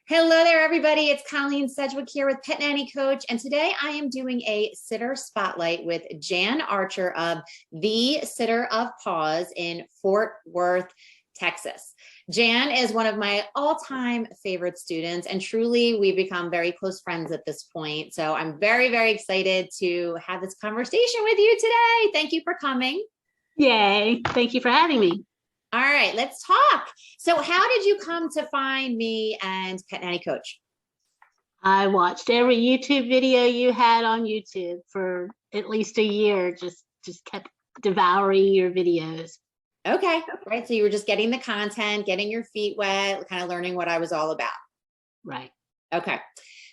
Hello there, everybody. It's Colleen Sedgwick here with Pet Nanny Coach. And today I am doing a sitter spotlight with Jan Archer of the Sitter of Pawz in Fort Worth, Texas. Jan is one of my all-time favorite students, and truly we've become very close friends at this point. So I'm very, very excited to have this conversation with you today. Thank you for coming. Yay. Thank you for having me. All right, let's talk. So how did you come to find me and Pet Nanny Coach? I watched every YouTube video you had on YouTube for at least a year, just kept devouring your videos. Okay, right. So you were just getting the content, getting your feet wet, kind of learning what I was all about. Right. Okay.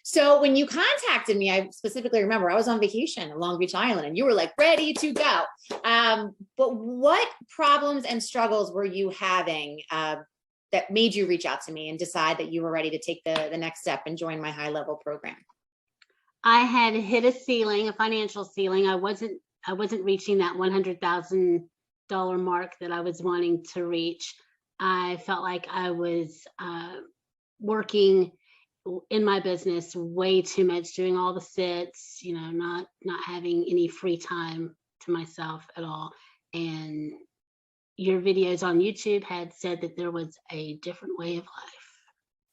So when you contacted me, I specifically remember I was on vacation in Long Beach Island and you were like ready to go. But what problems and struggles were you having that made you reach out to me and decide that you were ready to take the next step and join my high level program? I had hit a ceiling, a financial ceiling. I wasn't reaching that $100,000 mark that I was wanting to reach. I felt like I was working in my business way too much, doing all the sits, not having any free time to myself at all. And your videos on YouTube had said that there was a different way of life.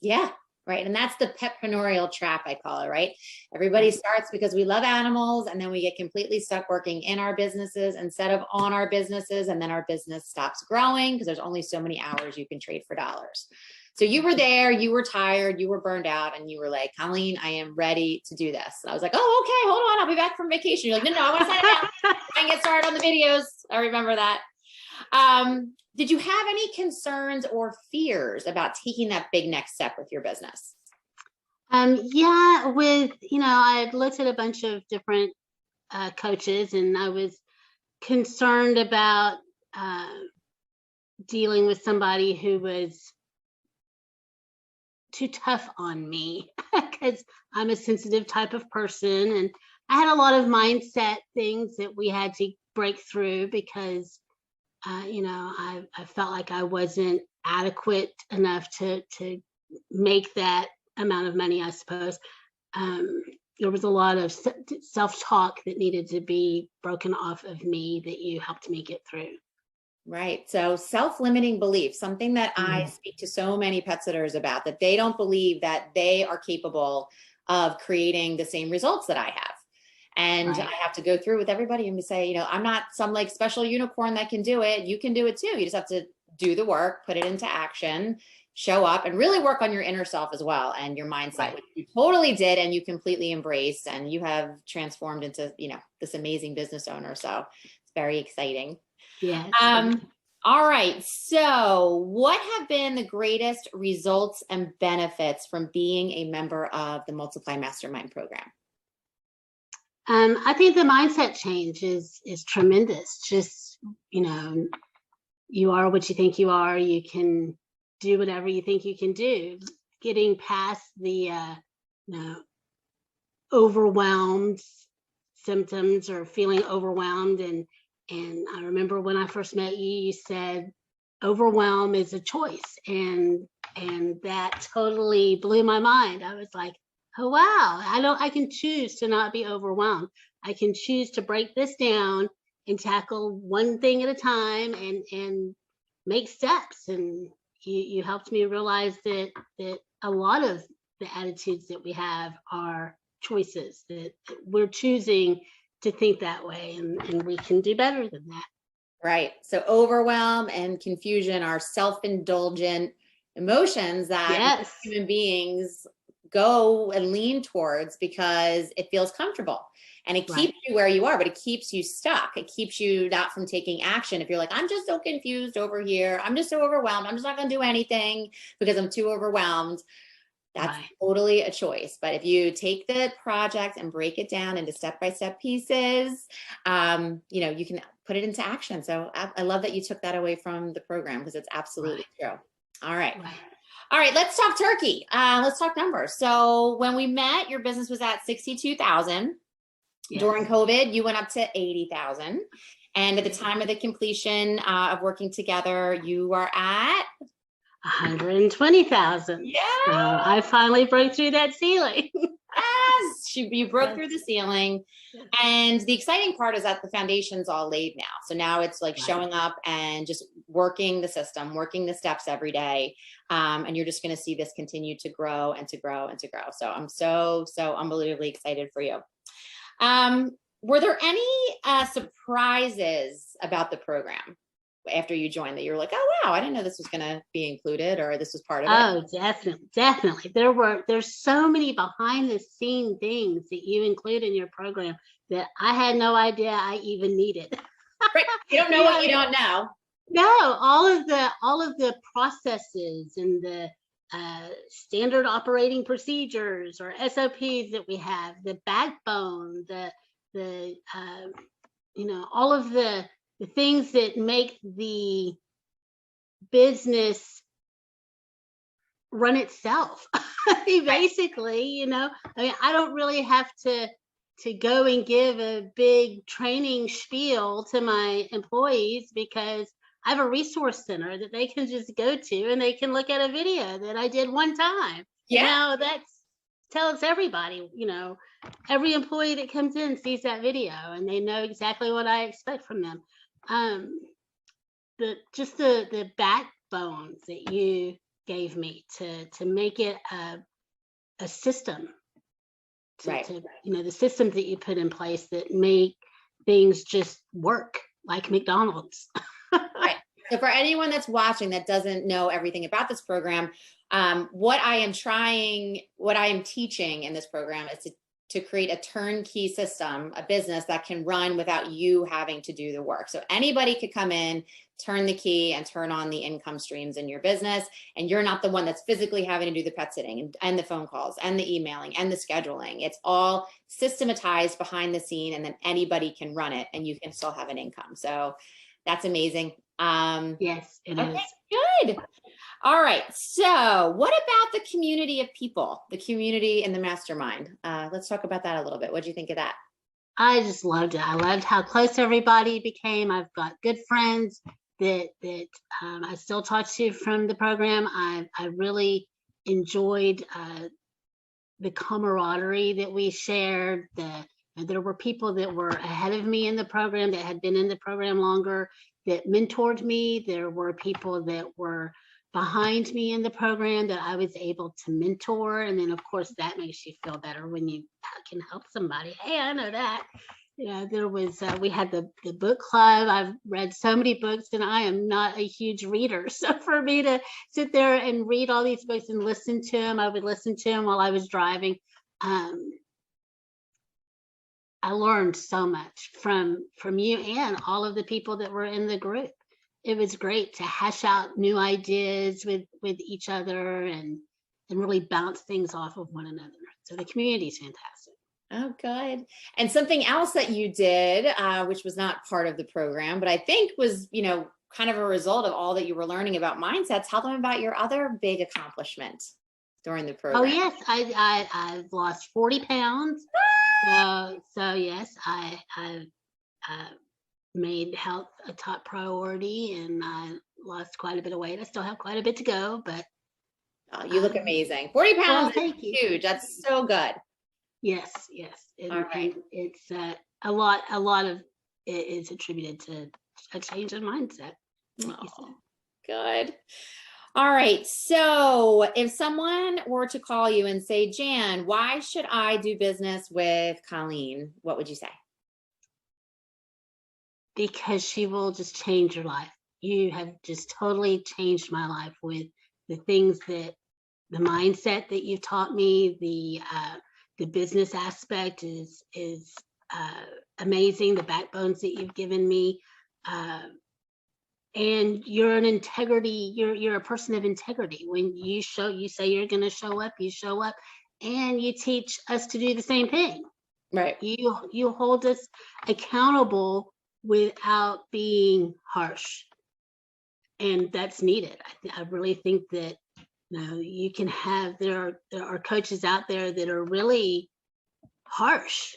Yeah, right. And that's the petpreneurial trap, I call it, right? Everybody starts because we love animals, and then we get completely stuck working in our businesses instead of on our businesses, and then our business stops growing because there's only so many hours you can trade for dollars. So you were there, you were tired, you were burned out, and you were like, Colleen, I am ready to do this. And I was like, oh, okay, hold on, I'll be back from vacation. You're like, no, I want to sign it out. I can get started on the videos. I remember that. Did you have any concerns or fears about taking that big next step with your business? Yeah, I've looked at a bunch of different coaches, and I was concerned about dealing with somebody who was too tough on me because I'm a sensitive type of person, and I had a lot of mindset things that we had to break through because I felt like I wasn't adequate enough to make that amount of money, I suppose. There was a lot of self-talk that needed to be broken off of me that you helped me get through. Right. So self-limiting belief, something that I speak to so many pet sitters about, that they don't believe that they are capable of creating the same results that I have. And I have to go through with everybody and say, I'm not some like special unicorn that can do it. You can do it too. You just have to do the work, put it into action, show up, and really work on your inner self as well and your mindset, which you totally did and you completely embraced, and you have transformed into, this amazing business owner. So it's very exciting. Yeah. All right. So what have been the greatest results and benefits from being a member of the Multiply Mastermind program? I think the mindset change is tremendous. Just, you are what you think you are. You can do whatever you think you can do. Getting past the overwhelmed symptoms or feeling overwhelmed. And I remember when I first met you, you said overwhelm is a choice. And that totally blew my mind. I was like, oh, wow, I can choose to not be overwhelmed. I can choose to break this down and tackle one thing at a time and make steps. And you helped me realize that a lot of the attitudes that we have are choices, that we're choosing to think that way, and we can do better than that. Right. So overwhelm and confusion are self-indulgent emotions that human beings go and lean towards because it feels comfortable and it keeps you where you are, but it keeps you stuck. It keeps you not from taking action. If you're like, I'm just so confused over here, I'm just so overwhelmed, I'm just not going to do anything because I'm too overwhelmed. That's totally a choice. But if you take the project and break it down into step-by-step pieces, you can put it into action. So I love that you took that away from the program because it's absolutely true. All right. All right, let's talk turkey. Let's talk numbers. So when we met, your business was at 62,000. During COVID, you went up to 80,000. And at the time of the completion of working together, you are at 120,000. Yeah. So I finally broke through that ceiling. Yes, you broke through the ceiling. And the exciting part is that the foundation's all laid now. So now it's like showing up and just working the system, working the steps every day. And you're just going to see this continue to grow and to grow and to grow. So I'm so unbelievably excited for you. Were there any surprises about the program after you joined that you were like, oh, wow, I didn't know this was going to be included, or this was part of it? Oh, definitely. There's so many behind the scene things that you include in your program that I had no idea I even needed. Right. You don't know what you don't know. No, all of the processes and the standard operating procedures or SOPs that we have, the backbone, the all of the things that make the business run itself. Basically, I don't really have to go and give a big training spiel to my employees because I have a resource center that they can just go to and they can look at a video that I did one time. Yeah. Tells everybody, every employee that comes in sees that video and they know exactly what I expect from them. The backbones that you gave me to make it a system, the systems that you put in place that make things just work like McDonald's. Right. So for anyone that's watching that doesn't know everything about this program, what I am teaching in this program is to create a turnkey system, a business that can run without you having to do the work. So anybody could come in, turn the key, and turn on the income streams in your business. And you're not the one that's physically having to do the pet sitting and the phone calls and the emailing and the scheduling. It's all systematized behind the scene, and then anybody can run it and you can still have an income. So that's amazing. Yes, it is. Good. All right. So what about the community of people, the community and the mastermind? Let's talk about that a little bit. What do you think of that? I just loved it. I loved how close everybody became. I've got good friends that I still talk to from the program. I really enjoyed the camaraderie that we shared. There were people that were ahead of me in the program that had been in the program longer that mentored me. There were people that were behind me in the program that I was able to mentor. And then of course that makes you feel better when you can help somebody. Hey, I know that. There was, we had the book club. I've read so many books and I am not a huge reader. So for me to sit there and read all these books and listen to them, I would listen to them while I was driving. I learned so much from you and all of the people that were in the group. It was great to hash out new ideas with each other and really bounce things off of one another. So the community is fantastic. Oh, good. And something else that you did, which was not part of the program, but I think was, kind of a result of all that you were learning about mindsets. Tell them about your other big accomplishment during the program. Oh, yes. I've lost 40 pounds. So yes, I made health a top priority and I lost quite a bit of weight. I still have quite a bit to go, but you look amazing. 40 pounds well, is huge. That's so good. Yes. And, all right. And it's a lot of it is attributed to a change in mindset. Like you said. Good. All right. So if someone were to call you and say, Jan, why should I do business with Colleen? What would you say? Because she will just change your life. You have just totally changed my life with the things the mindset that you've taught me. The business aspect is amazing. The backbones that you've given me. And you're an integrity, you're a person of integrity. When you say you're going to show up, you show up, and you teach us to do the same thing. Right. You hold us accountable without being harsh. And that's needed. I really think that you can have, there are coaches out there that are really harsh,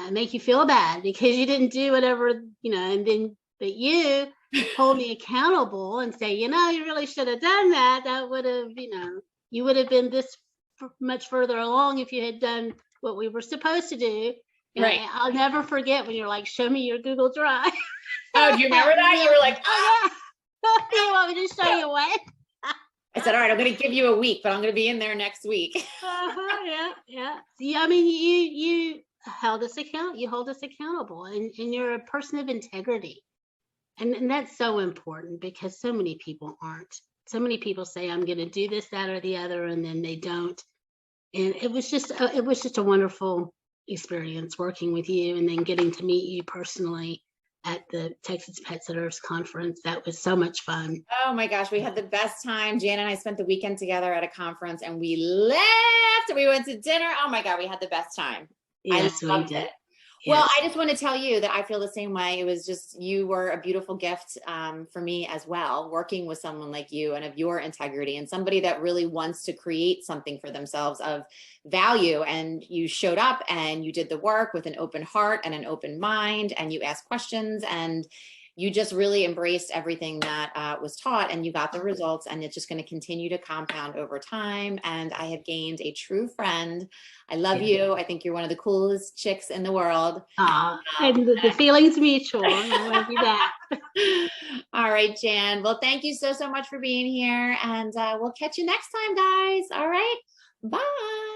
make you feel bad because you didn't do whatever, and then, but you hold me accountable and say, you really should have done that. That would have, you would have been this much further along if you had done what we were supposed to do. Right. I'll never forget when you're like, show me your Google Drive. Oh, do you remember that? You were like, oh yeah. You want me to show you what? I said, all right, I'm going to give you a week, but I'm going to be in there next week. Yeah. See, I mean, you held us account. You hold us accountable, and you're a person of integrity, and that's so important because so many people aren't. So many people say, I'm going to do this, that, or the other, and then they don't. And it was just a wonderful experience working with you, and then getting to meet you personally at the Texas Pet Sitters Conference. That was so much fun. Oh my gosh, we had the best time. Jan and I spent the weekend together at a conference, and we left. We went to dinner. Oh my God, we had the best time. Yes, I loved it. Yes. Well, I just want to tell you that I feel the same way. It was just, you were a beautiful gift for me as well, working with someone like you and of your integrity, and somebody that really wants to create something for themselves of value. And you showed up and you did the work with an open heart and an open mind, and you asked questions, and you just really embraced everything that was taught, and you got the results, and it's just going to continue to compound over time. And I have gained a true friend. I love you. I think you're one of the coolest chicks in the world. And the feeling's mutual. I love you back. All right, Jan. Well, thank you so much for being here, and we'll catch you next time, guys. All right. Bye.